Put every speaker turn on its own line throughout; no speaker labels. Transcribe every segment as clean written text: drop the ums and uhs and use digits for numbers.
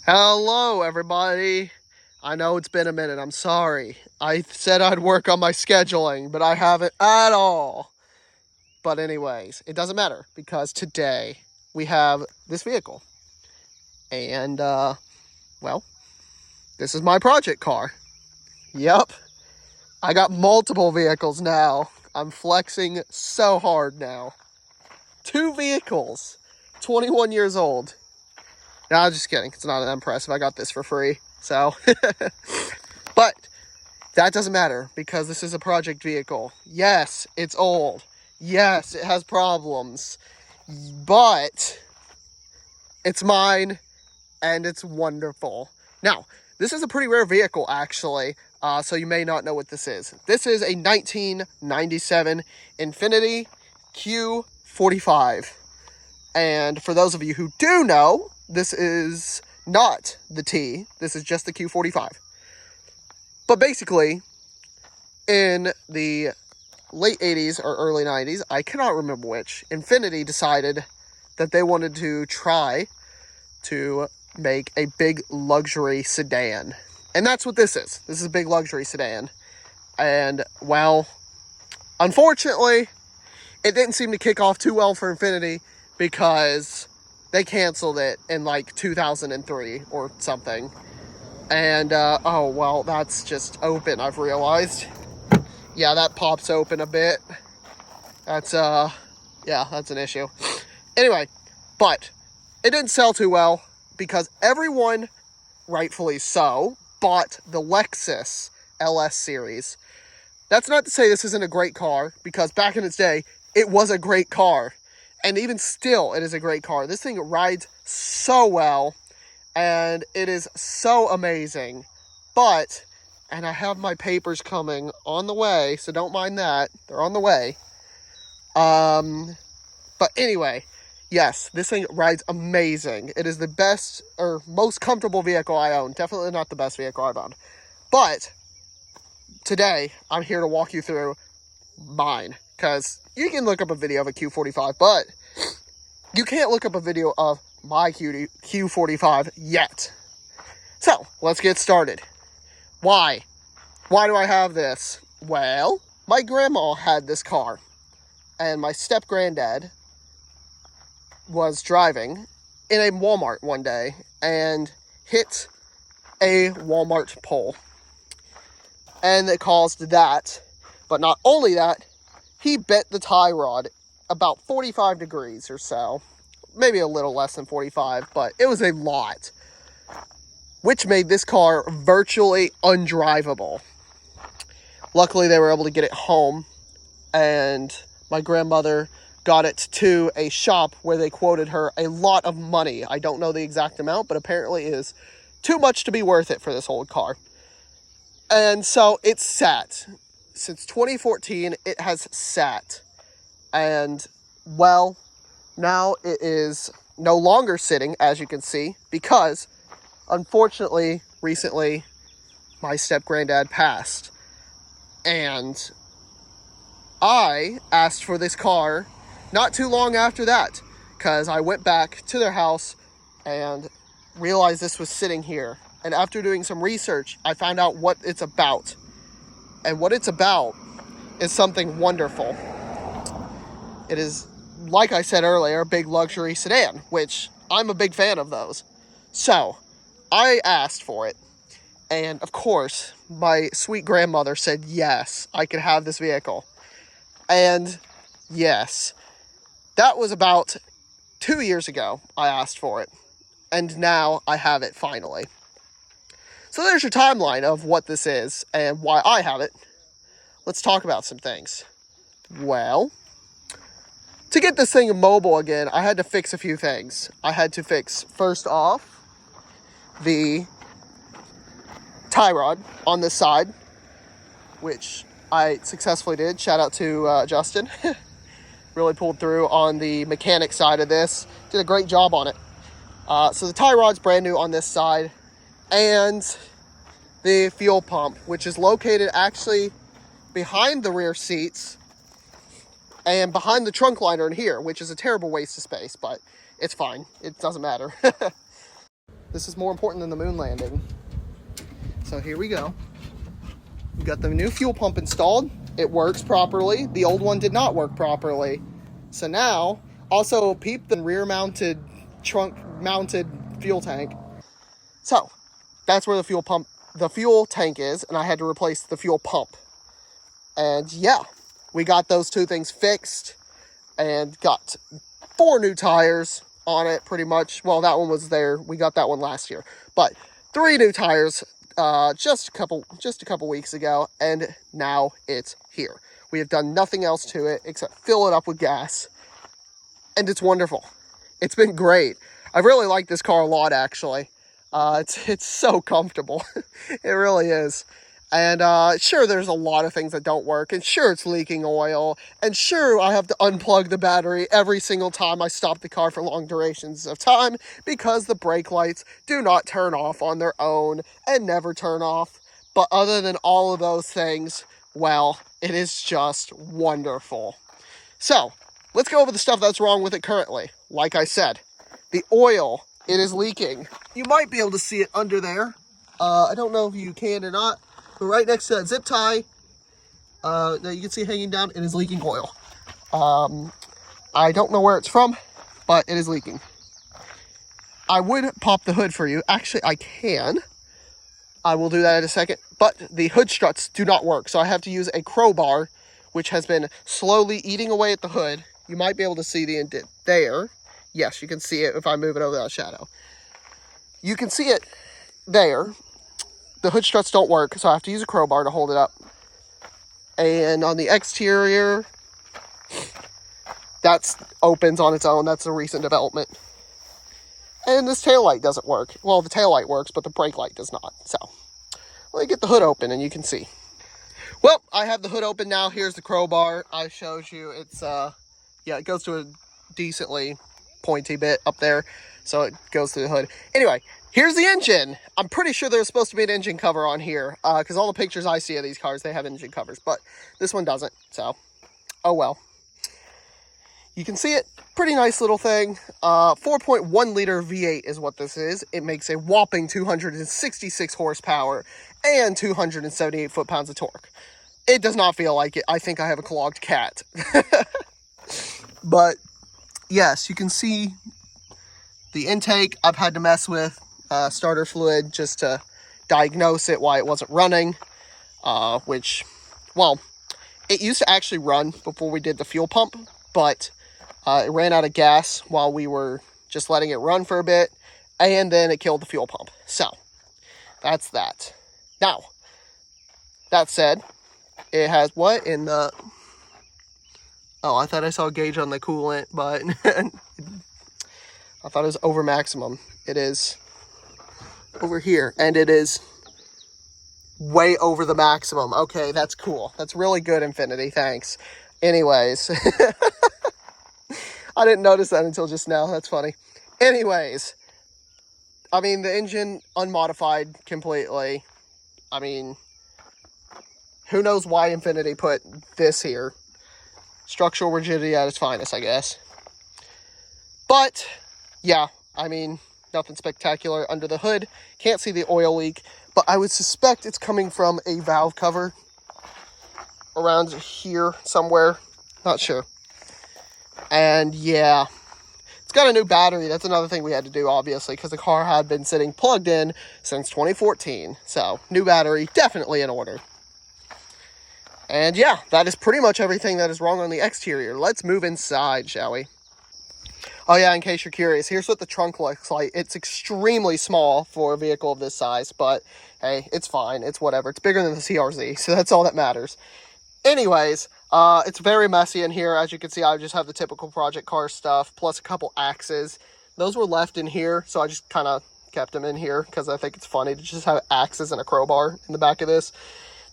Hello, everybody. I know it's been a minute. I'm sorry. I said I'd work on my scheduling, but I haven't at all. But, anyways, it doesn't matter because today we have this vehicle. And, well, this is my project car. Yep. I got multiple vehicles now. I'm flexing so hard now. 2 vehicles. 21 years old. No, I'm just kidding. It's not that impressive. I got this for free. So, but that doesn't matter because this is a project vehicle. Yes, it's old. Yes, it has problems. But it's mine and it's wonderful. Now, this is a pretty rare vehicle actually. So you may not know what this is. This is a 1997 Infiniti Q45. And for those of you who do know, this is not the T. This is just the Q45. But basically, in the late 80s or early 90s, I cannot remember which, Infiniti decided that they wanted to try to make a big luxury sedan. And that's what this is. This is a big luxury sedan. And, well, unfortunately, it didn't seem to kick off too well for Infiniti because they canceled it in like 2003 or something. And, oh, well, that's just open, I've realized. Yeah, that pops open a bit. That's, yeah, that's an issue. Anyway, but it didn't sell too well because everyone, rightfully so, bought the Lexus LS series. That's not to say this isn't a great car, because back in its day, it was a great car. And even still, it is a great car. This thing rides so well, and it is so amazing. But, and I have my papers coming on the way, so don't mind that. They're on the way. But anyway, yes, this thing rides amazing. It is the best or most comfortable vehicle I own. Definitely not the best vehicle I've owned. But today, I'm here to walk you through mine. Because you can look up a video of a Q45, but you can't look up a video of my Q45 yet. So, let's get started. Why? Why do I have this? Well, my grandma had this car. And my step-granddad was driving in a Walmart one day and hit a Walmart pole. And it caused that. But not only that, he bent the tie rod about 45 degrees or so. Maybe a little less than 45, but it was a lot. Which made this car virtually undrivable. Luckily, they were able to get it home, and my grandmother got it to a shop where they quoted her a lot of money. I don't know the exact amount, but apparently it is too much to be worth it for this old car. And so it sat. Since 2014, it has sat. And, well, now it is no longer sitting, as you can see, because, unfortunately, recently, my step-granddad passed. And I asked for this car not too long after that, because I went back to their house and realized this was sitting here. And after doing some research, I found out what it's about. And what it's about is something wonderful. It is, like I said earlier, a big luxury sedan, which I'm a big fan of those. So, I asked for it. And, of course, my sweet grandmother said, yes, I could have this vehicle. And, yes, that was about 2 years ago I asked for it. And now I have it finally. So there's your timeline of what this is and why I have it. Let's talk about some things. Well, to get this thing mobile again, I had to fix a few things. I had to fix, first off, the tie rod on this side, which I successfully did. Shout out to Justin. Really pulled through on the mechanic side of this. Did a great job on it. So the tie rod's brand new on this side. And the fuel pump, which is located actually behind the rear seats and behind the trunk liner in here, which is a terrible waste of space, but it's fine. It doesn't matter. This is more important than the moon landing. So here we go. We got the new fuel pump installed. It works properly. The old one did not work properly. So now, also peep the rear mounted, trunk mounted fuel tank. So that's where the fuel tank is, and I had to replace the fuel pump. And yeah, we got those two things fixed and got 4 new tires on it pretty much. Well, that one was there. We got that one last year. But 3 new tires just a couple weeks ago, and now it's here. We have done nothing else to it except fill it up with gas, and it's wonderful. It's been great. I really like this car a lot, actually. It's so comfortable. It really is. And sure, there's a lot of things that don't work, and sure, it's leaking oil, and sure, I have to unplug the battery every single time I stop the car for long durations of time because the brake lights do not turn off on their own and never turn off. But other than all of those things, well, it is just wonderful. So let's go over the stuff that's wrong with it currently. Like I said, the oil, it is leaking. You might be able to see it under there. I don't know if you can or not. But right next to that zip tie that you can see hanging down, it is leaking oil. I don't know where it's from, but it is leaking. I would pop the hood for you. Actually, I can. I will do that in a second. But the hood struts do not work, so I have to use a crowbar, which has been slowly eating away at the hood. You might be able to see the indent there. Yes, you can see it if I move it over that shadow. You can see it there. The hood struts don't work, so I have to use a crowbar to hold it up. And on the exterior, that opens on its own. That's a recent development. And this taillight doesn't work. Well, the taillight works, but the brake light does not. So, let me get the hood open and you can see. Well, I have the hood open now. Here's the crowbar. I showed you. It's, yeah, it goes to a decently pointy bit up there. So it goes through the hood. Anyway, here's the engine. I'm pretty sure there's supposed to be an engine cover on here, because all the pictures I see of these cars, they have engine covers, but this one doesn't, so, oh well. You can see it, pretty nice little thing. 4.1 liter V8 is what this is. It makes a whopping 266 horsepower and 278 foot-pounds of torque. It does not feel like it. I think I have a clogged cat. But, yes, you can see the intake. I've had to mess with starter fluid just to diagnose it, why it wasn't running, which, well, it used to actually run before we did the fuel pump, but it ran out of gas while we were just letting it run for a bit, and then it killed the fuel pump. So, that's that. Now, that said, it has what in the... Oh, I thought I saw a gauge on the coolant, but I thought it was over maximum. It is over here, and it is way over the maximum. Okay, that's cool. That's really good, Infiniti. Thanks. Anyways, I didn't notice that until just now. That's funny. Anyways, I mean, the engine unmodified completely. I mean, who knows why Infiniti put this here. Structural rigidity at its finest, I guess. But, yeah, I mean, nothing spectacular under the hood. Can't see the oil leak, but I would suspect it's coming from a valve cover around here somewhere. Not sure. And, yeah, it's got a new battery. That's another thing we had to do, obviously, because the car had been sitting plugged in since 2014. So, new battery, definitely in order. And yeah, that is pretty much everything that is wrong on the exterior. Let's move inside, shall we? Oh yeah, in case you're curious, here's what the trunk looks like. It's extremely small for a vehicle of this size, but hey, it's fine. It's whatever. It's bigger than the CRZ, so that's all that matters. Anyways, it's very messy in here. As you can see, I just have the typical project car stuff, plus a couple axes. Those were left in here, so I just kind of kept them in here, because I think it's funny to just have axes and a crowbar in the back of this.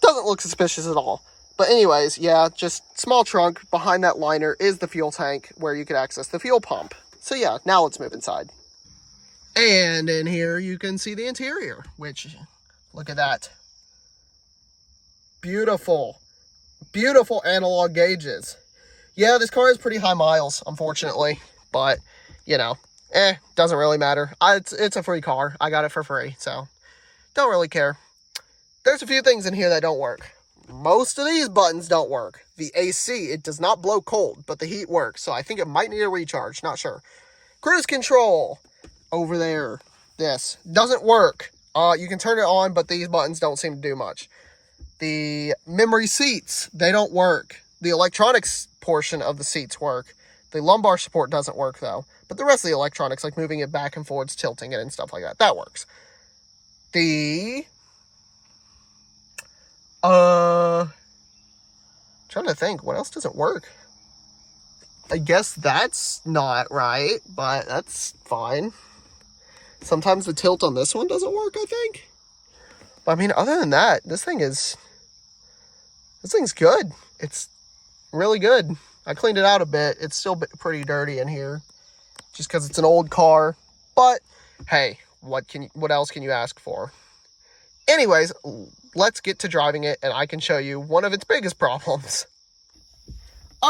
Doesn't look suspicious at all. But anyways, yeah, just small trunk. Behind that liner is the fuel tank where you can access the fuel pump. So yeah, now let's move inside. And in here you can see the interior, which, look at that. Beautiful. Beautiful analog gauges. Yeah, this car has pretty high miles, unfortunately. But, you know, Doesn't really matter. It's a free car. I got it for free, so don't really care. There's a few things in here that don't work. Most of these buttons don't work. The AC, it does not blow cold, but the heat works, so I think it might need a recharge. Not sure. Cruise control over there. This doesn't work. You can turn it on, but these buttons don't seem to do much. The memory seats, they don't work. The electronics portion of the seats work. The lumbar support doesn't work, though. But the rest of the electronics, like moving it back and forwards, tilting it, and stuff like that, that works. Trying to think, what else doesn't work? I guess that's not right, but that's fine. Sometimes the tilt on this one doesn't work, I think. But I mean, other than that, this thing's good. It's really good. I cleaned it out a bit. It's still pretty dirty in here, just because it's an old car. But hey, what else can you ask for? Anyways, let's get to driving it, and I can show you one of its biggest problems.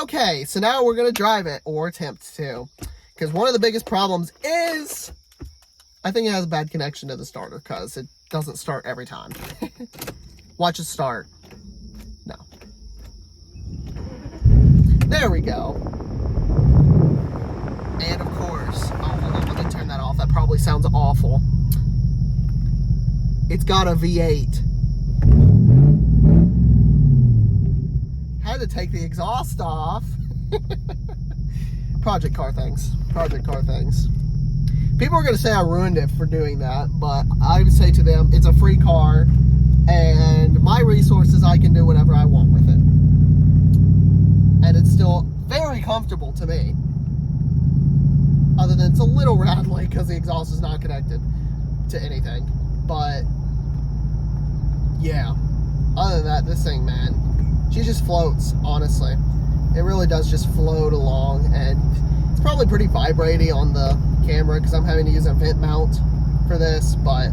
Okay, so now we're going to drive it, or attempt to, because one of the biggest problems is, I think it has a bad connection to the starter, because it doesn't start every time. Watch it start. No. There we go. And of course, oh, hold on, let me turn that off. That probably sounds awful. It's got a V8. Had to take the exhaust off. Project car things. People are going to say I ruined it for doing that, but I would say to them, it's a free car, and my resources, I can do whatever I want with it. And it's still very comfortable to me. Other than it's a little rattly because the exhaust is not connected to anything. But yeah, other than that, this thing, man, she just floats, honestly. It really does just float along, and it's probably pretty vibrating on the camera because I'm having to use a vent mount for this, but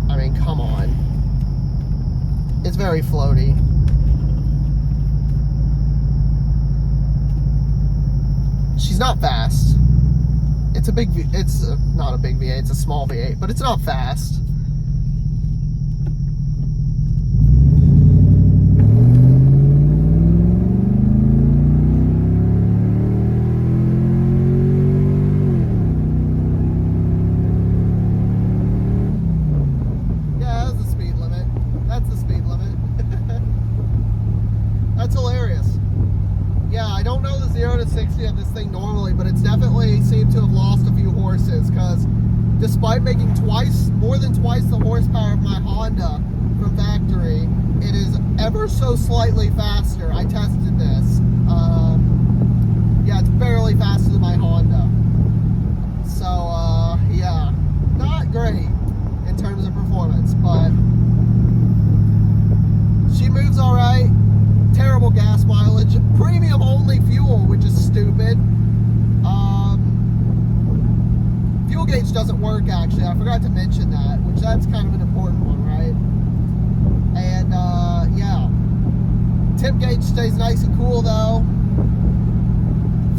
I mean, come on. It's very floaty. She's not fast. It's not a big V8, it's a small V8, but it's not fast. That's hilarious. Yeah, I don't know the 0 to 60 of this thing normally, but it's definitely seemed to have lost a few horses, because despite making more than twice the horsepower of my Honda from factory, it is ever so slightly faster. I tested this. Yeah, it's barely faster than my Honda. So, yeah, not great in terms of performance, but she moves all right. Terrible gas mileage, premium only fuel, which is stupid. Fuel gauge doesn't work, actually. I forgot to mention that, which that's kind of an important one, right? And yeah, temp gauge stays nice and cool though.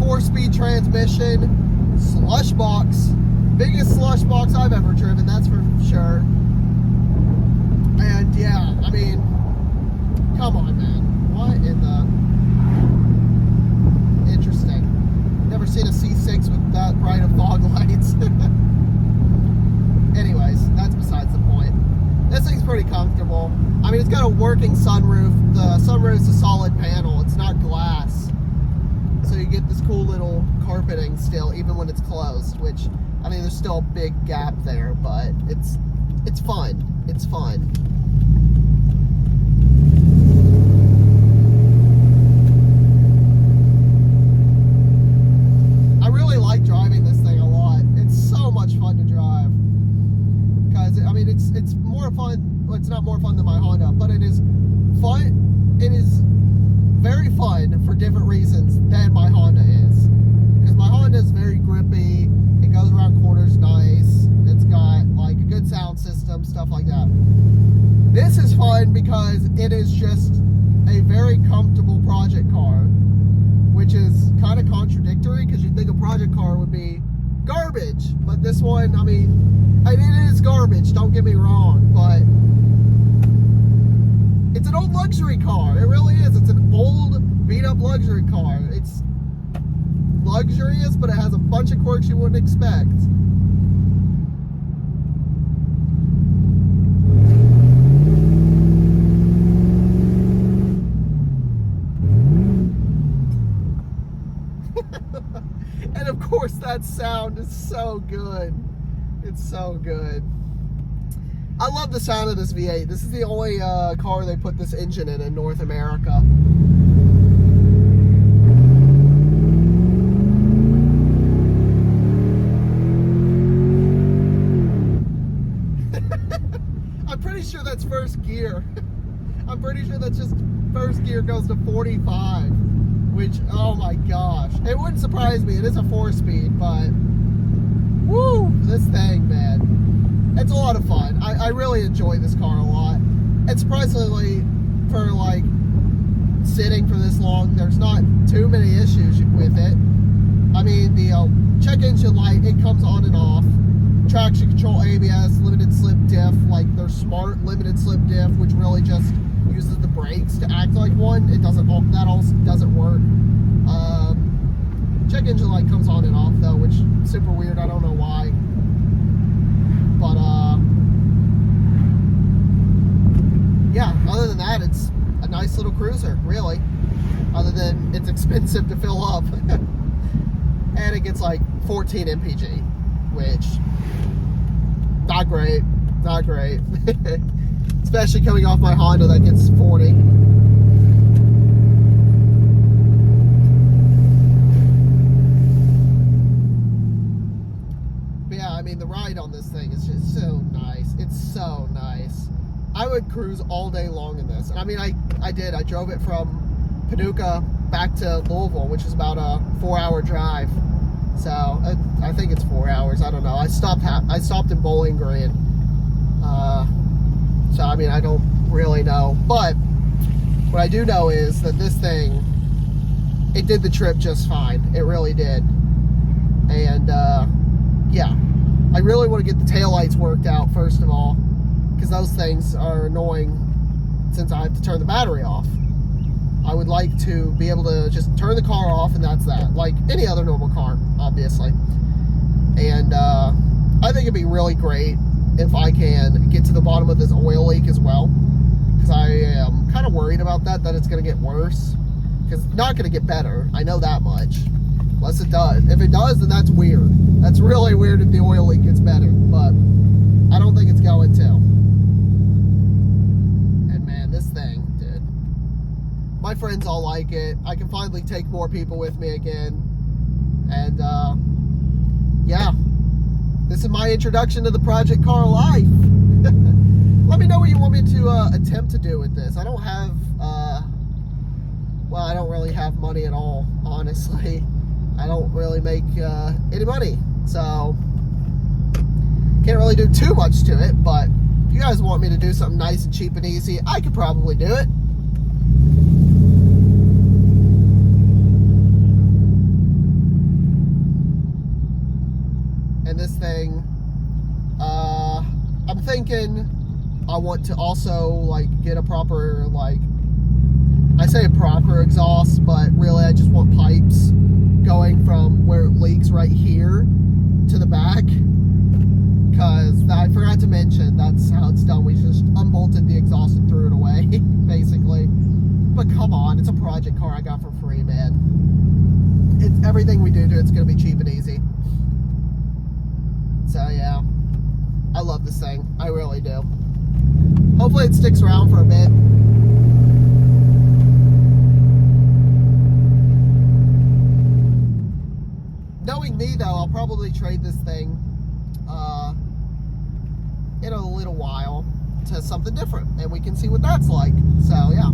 4-speed transmission, slush box, biggest slush box I've ever driven, that's for sure. And yeah, I mean, come on, man. What in the... Interesting. Never seen a C6 with that bright of fog lights. Anyways, that's besides the point. This thing's pretty comfortable. I mean, it's got a working sunroof. The sunroof is a solid panel. It's not glass. So you get this cool little carpeting still, even when it's closed, which, I mean, there's still a big gap there, but it's fun. It's fun. Driving this thing a lot. It's so much fun to drive, because I mean, it's more fun. Well, it's not more fun than my Honda, but it is fun. It is very fun for different reasons than my Honda is, because my Honda is very grippy. It goes around corners nice. It's got like a good sound system, stuff like that. This is fun because it is just a very comfortable project car, which is kind of contradictory, because you'd think a project car would be garbage. But this one, I mean, it is garbage, don't get me wrong, but it's an old luxury car. It really is. It's an old, beat-up luxury car. It's luxurious, but it has a bunch of quirks you wouldn't expect. And of course that sound is so good. It's so good. I love the sound of this V8. This is the only car they put this engine in North America. I'm pretty sure that's first gear. I'm pretty sure that's just first gear goes to 45. Which, oh my gosh. It wouldn't surprise me. It is a 4-speed, but woo, this thing, man. It's a lot of fun. I really enjoy this car a lot. And surprisingly, for like sitting for this long, there's not too many issues with it. I mean, the check engine light, it comes on and off. Traction control, ABS, limited slip diff, like their smart limited slip diff, which really just uses the brakes to act like one. It doesn't, that also doesn't work. Check engine light comes on and off though, which is super weird. I don't know why. But yeah, other than that, it's a nice little cruiser, really. Other than it's expensive to fill up. And it gets like 14 mpg, which not great, not great. Especially coming off my Honda that gets 40. But yeah, I mean, the ride on this thing is just so nice. It's so nice. I would cruise all day long in this. I mean, I did. I drove it from Paducah back to Louisville, which is about a 4-hour drive. So I think it's 4 hours. I don't know. I stopped in Bowling Green. So I mean, I don't really know. But what I do know is that this thing, it did the trip just fine. It really did. And yeah, I really want to get the taillights worked out first of all, because those things are annoying since I have to turn the battery off. I would like to be able to just turn the car off and that's that, like any other normal car, obviously. And I think it'd be really great if I can get to the bottom of this oil leak as well, because I am kind of worried about that it's going to get worse, because it's not going to get better. I know that much, unless it does. If it does, then that's weird. That's really weird if the oil leak gets better, but I don't think it's going to. And man, this thing, dude. My friends all like it. I can finally take more people with me again. And yeah, this is my introduction to the Project Car life. Let me know what you want me to attempt to do with this. I don't have, well, I don't really have money at all, honestly. I don't really make any money, so can't really do too much to it. But if you guys want me to do something nice and cheap and easy, I could probably do it. And this thing, I'm thinking I want to also like get a proper, like, I say a proper exhaust, but really I just want pipes going from where it leaks right here to the back, because I forgot to mention that's how it's done. We just unbolted the exhaust and threw it away, basically. But come on, it's a project car I got for free, man. It's everything we do to it's gonna be cheap and easy. So yeah, I love this thing. I really do. Hopefully it sticks around for a bit. Knowing me though, I'll probably trade this thing in a little while to something different, and we can see what that's like. So yeah,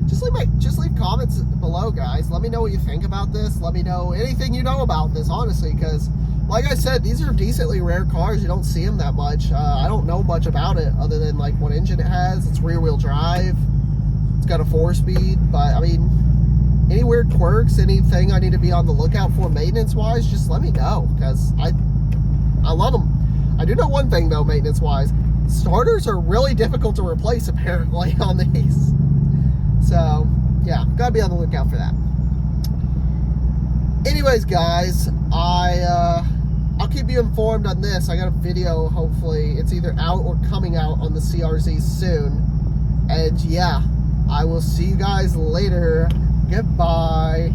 just leave comments below, guys. Let me know what you think about this. Let me know anything you know about this, honestly, because like I said, these are decently rare cars. You don't see them that much. I don't know much about it other than like what engine it has. It's rear wheel drive. It's got a 4-speed, but I mean, any weird quirks, anything I need to be on the lookout for maintenance-wise, just let me know, because I love them. I do know one thing, though, maintenance-wise. Starters are really difficult to replace, apparently, on these. So, yeah, gotta be on the lookout for that. Anyways, guys, I'll keep you informed on this. I got a video, hopefully. It's either out or coming out on the CRZ soon. And, yeah, I will see you guys later. Goodbye.